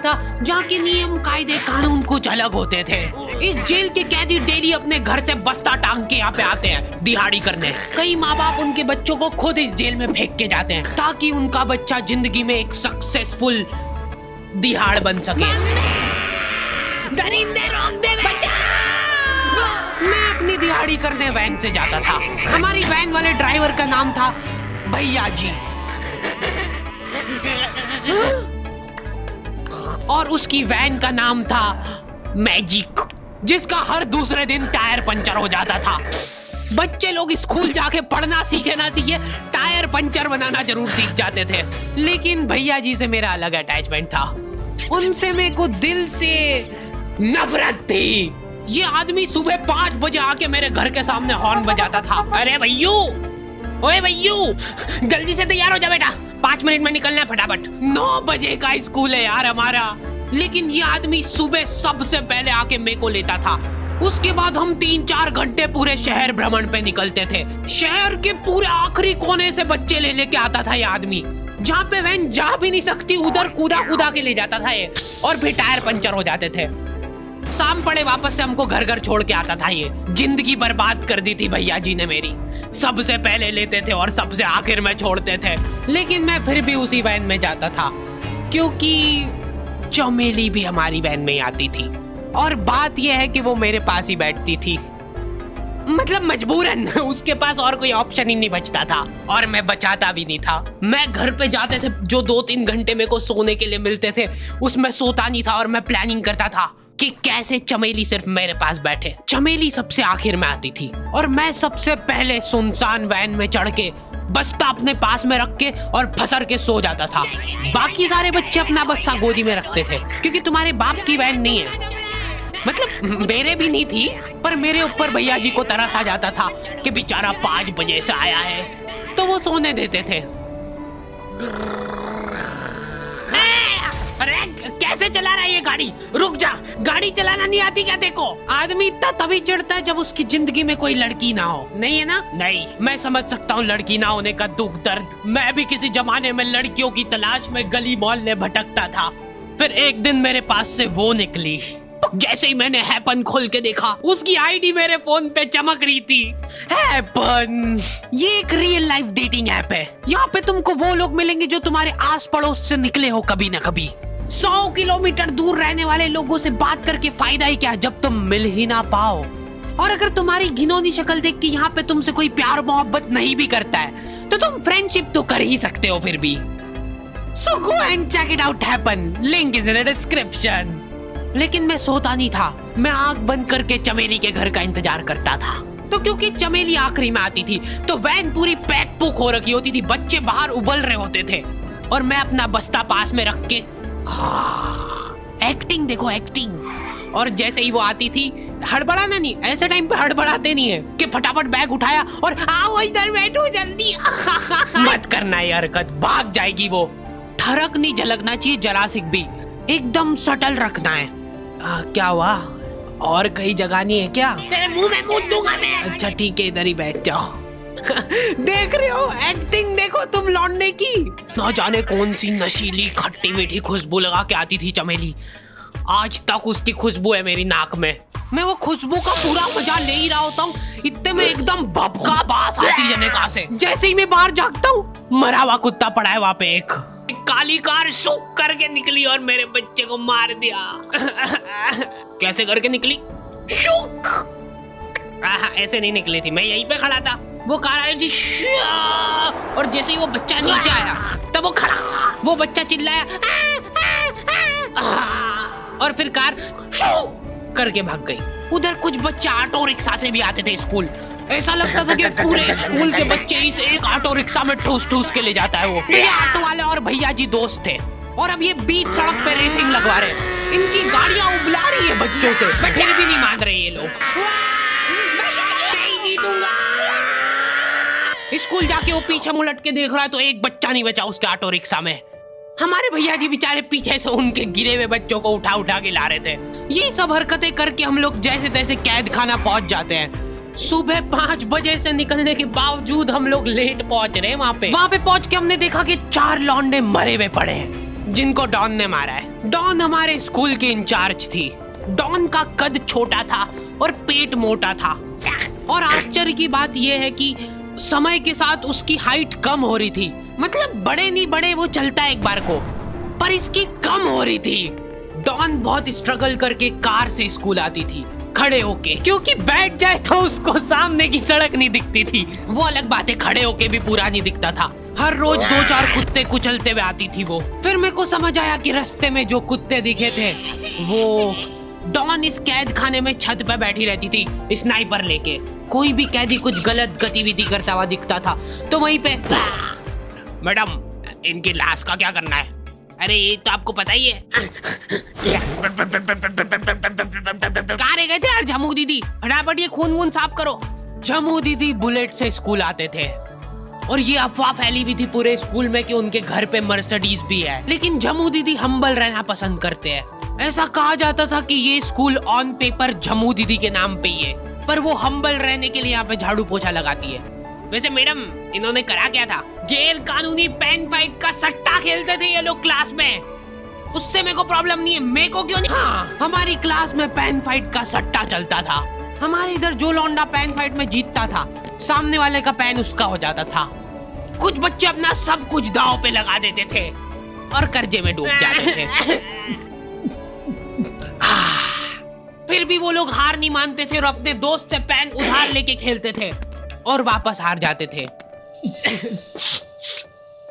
था जहाँ के नियम कायदे कानून कुछ अलग होते थे। इस जेल के कैदी डेली अपने घर से बस्ता टांग के यहाँ पे आते हैं दिहाड़ी करने। कई माँ बाप उनके बच्चों को खुद इस जेल में फेंक के जाते हैं ताकि उनका बच्चा जिंदगी में एक सक्सेसफुल दिहाड़ बन सके। दरिंदे रोक दे बच्चा। मैं अपनी दिहाड़ी करने वैन से जाता था। हमारी वैन वाले ड्राइवर का नाम था भैया जी और उसकी वैन का नाम था मैजिक, जिसका हर दूसरे दिन टायर पंचर हो जाता था। बच्चे लोग स्कूल जाके पढ़ना सीखे ना सीखे टायर पंचर बनाना जरूर सीख जाते थे। लेकिन भैया जी से मेरा अलग अटैचमेंट था। उनसे मेरे को दिल से नफरत थी। ये आदमी सुबह 5 बजे आके मेरे घर के सामने हॉर्न बजाता था। अरे भैयू, ओए भैयू, जल्दी से तैयार हो जा बेटा, 5 मिनट में निकलना है फटाफट। 9 बजे का स्कूल है यार हमारा। लेकिन ये आदमी सुबह सबसे पहले आके मेरे को लेता था। उसके बाद हम 3-4 घंटे पूरे शहर भ्रमण पे निकलते थे। शहर के पूरे आखिरी कोने से बच्चे ले लेके आता था ये आदमी। जहाँ पे वैन जा भी नहीं सकती उधर कूदा कूदा के ले जाता था ये, और फिर टायर पंचर हो जाते थे। शाम पड़े वापस से हमको घर घर छोड़ के आता था ये। जिंदगी बर्बाद कर दी थी भैया जी ने मेरी। सबसे पहले लेते थे और सबसे आखिर में छोड़ते थे। लेकिन मैं फिर भी उसी वैन में जाता था क्योंकि चमेली भी हमारी वैन में ही आती थी। और बात यह है कि वो मेरे पास ही बैठती थी, मतलब मजबूरन। उसके पास और कोई ऑप्शन ही नहीं बचता था और मैं बचाता भी नहीं था। मैं घर पे जाते से जो 2-3 घंटे मेरे को सोने के लिए मिलते थे उसमें सोता नहीं था और मैं प्लानिंग करता था कि कैसे चमेली सिर्फ मेरे पास बैठे। चमेली सबसे आखिर में आती थी और मैं सबसे पहले सुनसान वैन में चढ़ के बस्ता अपने पास में रख के और फसर के सो जाता था। बाकी सारे बच्चे अपना बस्ता गोदी में रखते थे क्योंकि तुम्हारे बाप की वैन नहीं है, मतलब मेरे भी नहीं थी। पर मेरे ऊपर भैया जी को तरस आ जाता था कि बेचारा 5 बजे से आया है, तो वो सोने देते थे। अरे कैसे चला रहा है ये गाड़ी? रुक जा, गाड़ी चलाना नहीं आती क्या? देखो, आदमी इतना तभी चिढ़ता है जब उसकी जिंदगी में कोई लड़की ना हो। नहीं है ना? नहीं, मैं समझ सकता हूँ लड़की ना होने का दुख दर्द। मैं भी किसी जमाने में लड़कियों की तलाश में गली मोहल्ले भटकता था। फिर एक दिन मेरे पास से वो निकली। जैसे ही मैंने हैपन खोल के देखा उसकी आईडी मेरे फोन पे चमक रही थी। हैपन ये एक रियल लाइफ डेटिंग ऐप है। यहाँ पे तुमको वो लोग मिलेंगे जो तुम्हारे आस पड़ोस से निकले हो कभी ना कभी। 100 किलोमीटर दूर रहने वाले लोगों से बात करके फायदा ही क्या जब तुम मिल ही ना पाओ। और अगर तुम्हारी घिनौनी शक्ल देख के यहाँ पे तुमसे कोई प्यार मोहब्बत नहीं भी करता है तो तुम फ्रेंडशिप तो कर ही सकते हो फिर भी। So go and check it out happen. Link is in the description. लेकिन मैं सोता नहीं था। मैं आंख बंद करके चमेली के घर का इंतजार करता था। तो क्योंकि चमेली आखिरी में आती थी तो वैन पूरी पैक पुक हो रखी होती थी। बच्चे बाहर उबल रहे होते थे और मैं अपना बस्ता पास में रख के एक्टिंग देखो एक्टिंग। और जैसे ही वो आती थी, हड़बड़ाना नहीं, ऐसे टाइम पे हड़बड़ाते नहीं है कि फटाफट बैग उठाया और आओ इधर बैठो जल्दी। मत करना ये हरकत, भाग जाएगी वो। ठरक नहीं झलकना चाहिए जरा सी भी, एकदम सटल रखना है। क्या हुआ? और कहीं जगह नहीं है क्या? तेरे मुंह में मूत दूंगा मैं। अच्छा ठीक है, इधर ही बैठ जाओ। देख रहे हो एक्टिंग देखो तुम लौंडे की। ना जाने कौन सी नशीली खट्टी मीठी खुशबू लगा के आती थी चमेली। आज तक उसकी खुशबू है मेरी नाक में। मैं वो खुशबू का पूरा मजा ले ही रहा होता हूँ, इतने में एकदम भभका बास आती है निकाह से। जैसे ही मैं बाहर जागता हूँ मरा हुआ कुत्ता पड़ा है वहाँ पे। एक काली कार सूख करके निकली और मेरे बच्चे को मार दिया। कैसे करके निकली? शूक। ऐसे नहीं निकली थी, मैं यहीं पे खड़ा था, वो कार आई थी और जैसे ही वो बच्चा नीचे आया तब वो खड़ा, वो बच्चा चिल्लाया और फिर कार करके भाग गई। उधर कुछ बच्चे ऑटो रिक्शा से भी आते थे स्कूल। ऐसा लगता था कि पूरे स्कूल के बच्चे इस एक ऑटो रिक्शा में ठूस ठूस के ले जाता है वो। ये ऑटो वाले और भैया जी दोस्त थे और अब ये बीच सड़क पे रेसिंग लगवा रहे हैं। इनकी गाड़ियां उबला रही है बच्चों से, पर फिर भी नहीं मान रहे ये लोग। नहीं जीतूंगा। स्कूल जाके वो पीछे मुलट के देख रहा है तो एक बच्चा नहीं बचा उसके ऑटो रिक्शा में। हमारे भैया जी बेचारे पीछे से उनके गिरे हुए बच्चों को उठा उठा के ला रहे थे। ये सब हरकतें करके हम लोग जैसे तैसे कैद खाना पहुंच जाते हैं। सुबह 5 बजे से निकलने के बावजूद हम लोग लेट पहुंच रहे हैं। वहाँ पे पहुंच के हमने देखा कि 4 लौंडे मरे हुए पड़े हैं। जिनको डॉन ने मारा है। डॉन हमारे स्कूल की इंचार्ज थी। डॉन का कद छोटा था और पेट मोटा था, और आश्चर्य की बात यह है कि समय के साथ उसकी हाइट कम हो रही थी। मतलब बड़े नहीं बड़े वो चलता एक बार को, पर इसकी कम हो रही थी। डॉन बहुत स्ट्रगल करके कार से स्कूल आती थी खड़े होके, क्योंकि बैठ जाए तो उसको सामने की सड़क नहीं दिखती थी। वो अलग बात है, खड़े होके भी पूरा नहीं दिखता था। हर रोज 2-4 कुत्ते कुचलते हुए आती थी वो। फिर मेरे को समझ आया कि रास्ते में जो कुत्ते दिखे थे वो डॉन इस कैद खाने में छत पे बैठी रहती थी स्नाइपर लेके। कोई भी कैदी कुछ गलत गतिविधि करता हुआ दिखता था तो वहीं पे, मैडम इनकी लाश का क्या करना है? अरे ये तो आपको पता ही है। कहाँ रह गए थे यार झमू दीदी, फटाफट ये खून वून साफ करो। झमू दीदी बुलेट से स्कूल आते थे और ये अफवाह फैली हुई थी पूरे स्कूल में कि उनके घर पे मर्सिडीज भी है। लेकिन झमू दीदी हम्बल रहना पसंद करते हैं। ऐसा कहा जाता था कि ये स्कूल ऑन पेपर झमू दीदी के नाम पे ही है, पर वो हम्बल रहने के लिए यहाँ पे झाड़ू पोछा लगाती है। वैसे मैडम इन्होंने करा क्या था? गैर कानूनी पेन फाइट का सट्टा खेलते थे ये लोग क्लास में। उससे मेरे को प्रॉब्लम नहीं है, मेरे को क्यों नहीं? हाँ, हमारी क्लास में पेन फाइट का सट्टा चलता था। हमारे इधर जो लौंडा पेन फाइट में जीतता था, सामने वाले का पेन उसका हो जाता था। कुछ बच्चे अपना सब कुछ दांव पे लगा देते थे और कर्जे में डूब जाते थे। फिर भी वो लोग हार नहीं मानते थे और अपने दोस्त से पेन उधार लेके खेलते थे और वापस हार जाते थे।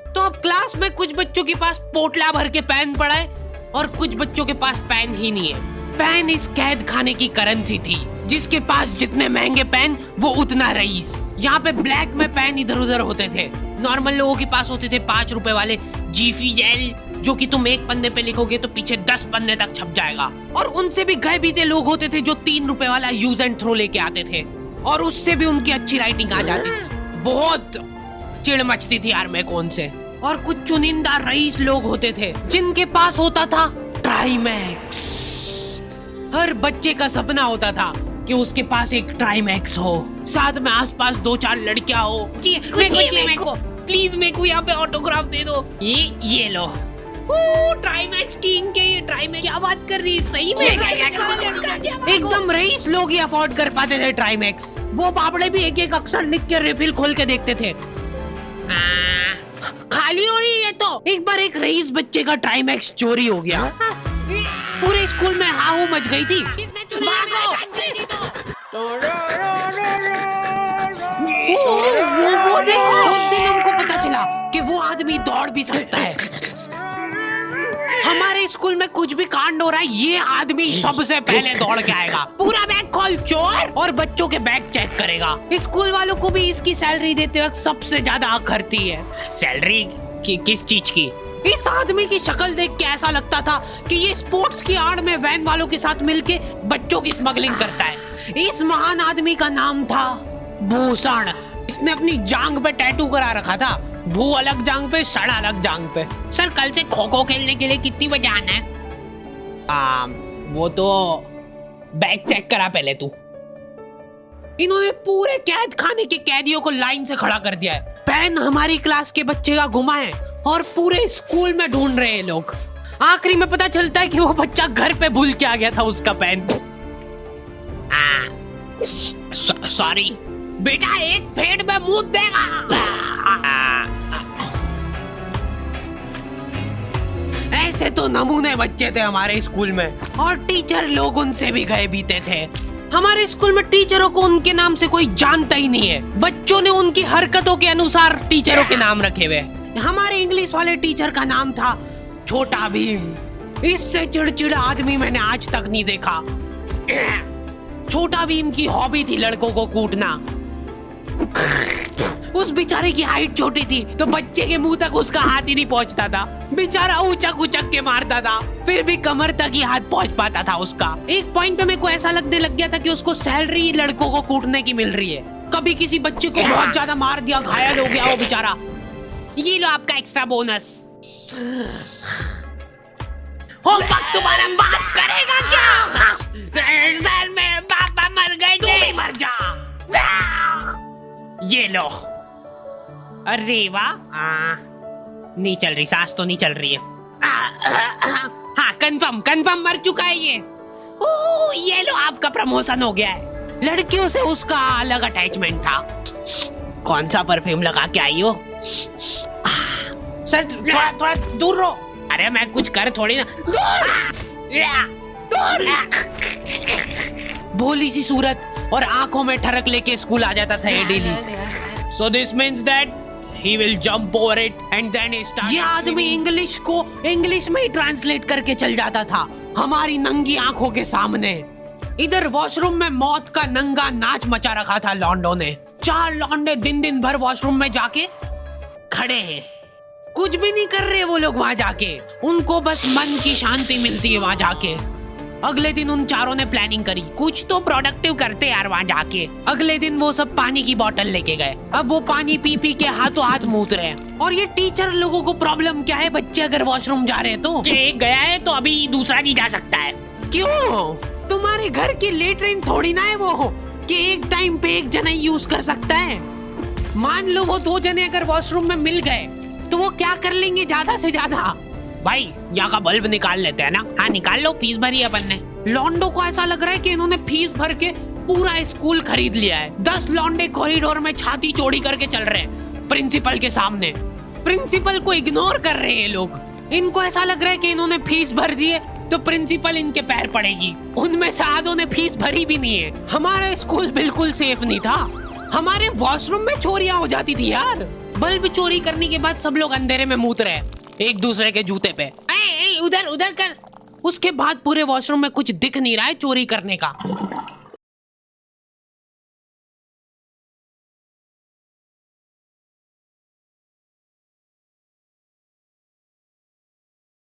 तो अब क्लास में कुछ बच्चों के पास पोटला भर के पेन पड़ा है और कुछ बच्चों के पास पेन ही नहीं है। पेन इस कैद खाने की करेंसी थी। जिसके पास जितने महंगे पेन वो उतना रईस। यहाँ पे ब्लैक में पेन इधर उधर होते थे। नॉर्मल लोगों के पास होते थे 5 रुपए वाले जीफी जेल, जो कि तुम एक पन्ने पे लिखोगे तो पीछे 10 पन्ने तक छप जाएगा। और उनसे भी गए बीते लोग होते थे जो 3 रुपए वाला यूज एंड थ्रो लेके आते थे और उससे भी उनकी अच्छी राइटिंग आ जाती थी। बहुत चिढ़ मचती थी यार मैं कौन से। और कुछ चुनिंदा रईस लोग होते थे जिनके पास होता था ट्राईमैक्स। हर बच्चे का सपना होता था कि उसके पास एक ट्राईमैक्स हो, साथ में आसपास 2-4 लड़कियां हो। मेरे को प्लीज मेरे को यहाँ पे ऑटोग्राफ दे दो। ये लो ट्राईमैक्स किंग के। ये ट्राईमैक्स क्या बात कर रही है? सही में एकदम रईस लोग ही अफोर्ड कर पाते थे ट्राईमैक्स। वो बाबड़े भी एक एक अक्षर लिख के रिफिल खोल के देखते थे। खाली हो रही है तो एक बार एक रईस बच्चे का ट्राईमैक्स चोरी हो गया। पूरे स्कूल में हाहू मच गई थी। वो देखो, उस दिन हमको पता चला कि वो आदमी दौड़ भी सकता है। हमारे स्कूल में कुछ भी कांड हो रहा है, ये आदमी सबसे पहले दौड़ के आएगा। पूरा बैग खोल चोर, और बच्चों के बैग चेक करेगा। स्कूल वालों को भी इसकी सैलरी देते वक्त सबसे ज्यादा आखरती है। सैलरी किस चीज की? इस आदमी की शक्ल देख के ऐसा लगता था कि ये स्पोर्ट्स की आड़ में वैन वालों के साथ मिलके बच्चों की स्मगलिंग करता है। इस महान आदमी का नाम था भूषण। इसने अपनी जांग पे टैटू करा रखा था, भू अलग जांग पे, सड़ अलग जांग पे। सर कल से खो खो खेलने के लिए कितनी बजे आना है? वो तो बैग चेक करा पहले तू। इन्होंने पूरे कैद खाने के कैदियों को लाइन से खड़ा कर दिया है। पेन हमारी क्लास के बच्चे का गुमा है और पूरे स्कूल में ढूंढ रहे हैं लोग। आखिरी में पता चलता है कि वो बच्चा घर पे भूल के आ गया था उसका पेन। सॉरी बेटा, एक फेड में मुंह देगा। ऐसे तो नमूने बच्चे थे हमारे स्कूल में, और टीचर लोग उनसे भी गए बीते थे। हमारे स्कूल में टीचरों को उनके नाम से कोई जानता ही नहीं है। बच्चों ने उनकी हरकतों के अनुसार टीचरों के नाम रखे हुए। हमारे इंग्लिश वाले टीचर का नाम था छोटा भीम। इससे चिड़चिड़ा आदमी मैंने आज तक नहीं देखा। छोटा भीम की हॉबी थी लड़कों को कूटना। उस बेचारे की हाइट छोटी थी तो बच्चे के मुंह तक उसका हाथ ही नहीं पहुंचता था। बेचारा उचक उचक के मारता था, फिर भी कमर तक ही हाथ पहुंच पाता था उसका। एक पॉइंट पे मेरे को ऐसा लगने लग गया था कि उसको सैलरी लड़कों को कूटने की मिल रही है। कभी किसी बच्चे को बहुत ज्यादा मार दिया, घायल हो गया वो बेचारा, ये लो आपका एक्स्ट्रा बोनस। होमवर्क तुम्हारा बाप करेगा क्या? सर मेरे पापा मर गए थे। तू भी मर जा। ये लो। अरे वाह, नहीं चल रही, सांस तो नहीं चल रही है। हाँ कंफर्म मर चुका है ये। ओह ये लो आपका प्रमोशन हो गया है। लड़कियों से उसका अलग अटैचमेंट था। कौन सा परफ्यूम लगा के आई हो? सर थोड़ा दूर रहो। अरे मैं कुछ कर थोड़ी ना। भोली सी सूरत और आंखों में ठरक लेके स्कूल आ जाता था ये daily. So this means that he will jump over it and then he started. ये आदमी इंग्लिश को इंग्लिश में ही ट्रांसलेट करके चल जाता था हमारी नंगी आंखों के सामने। इधर वॉशरूम में मौत का नंगा नाच मचा रखा था लॉन्डो ने। 4 लॉन्डे दिन भर वॉशरूम में जाके खड़े हैं, कुछ भी नहीं कर रहे वो लोग वहां जाके। उनको बस मन की शांति मिलती है वहां जाके। अगले दिन उन चारों ने प्लानिंग करी, कुछ तो प्रोडक्टिव करते यार वहां जाके। अगले दिन वो सब पानी की बोतल लेके गए। अब वो पानी पी पी के हाथों हाथ मूत रहे हैं। और ये टीचर लोगों को प्रॉब्लम क्या है, बच्चे अगर वॉशरूम जा रहे हैं तो एक गया है तो अभी दूसरा नहीं जा सकता है। क्यों? तुम्हारे घर की लेटरिन थोड़ी ना है वो कि एक टाइम पे एक जना यूज कर सकता है। मान लो वो 2 जने अगर वॉशरूम में मिल गए तो वो क्या कर लेंगे ज्यादा से ज्यादा? भाई यहाँ का बल्ब निकाल लेते हैं ना। हाँ निकाल लो, फीस भरी है अपन ने। लॉन्डो को ऐसा लग रहा है कि इन्होंने फीस भर के पूरा स्कूल खरीद लिया है। 10 लॉन्डे कॉरिडोर में छाती चौड़ी करके चल रहे हैं प्रिंसिपल के सामने। प्रिंसिपल को इग्नोर कर रहे हैं ये लोग। इनको ऐसा लग रहा है कि इन्होंने फीस भर दी है तो प्रिंसिपल इनके पैर पड़ेगी। उनमें से आधों ने फीस भरी भी नहीं है। हमारा स्कूल बिल्कुल सेफ नहीं था। हमारे वॉशरूम में चोरियां हो जाती थी यार। बल्ब चोरी करने के बाद सब लोग अंधेरे में मूत रहे एक दूसरे के जूते पे। उधर कर। उसके बाद पूरे वॉशरूम में कुछ दिख नहीं रहा है चोरी करने का।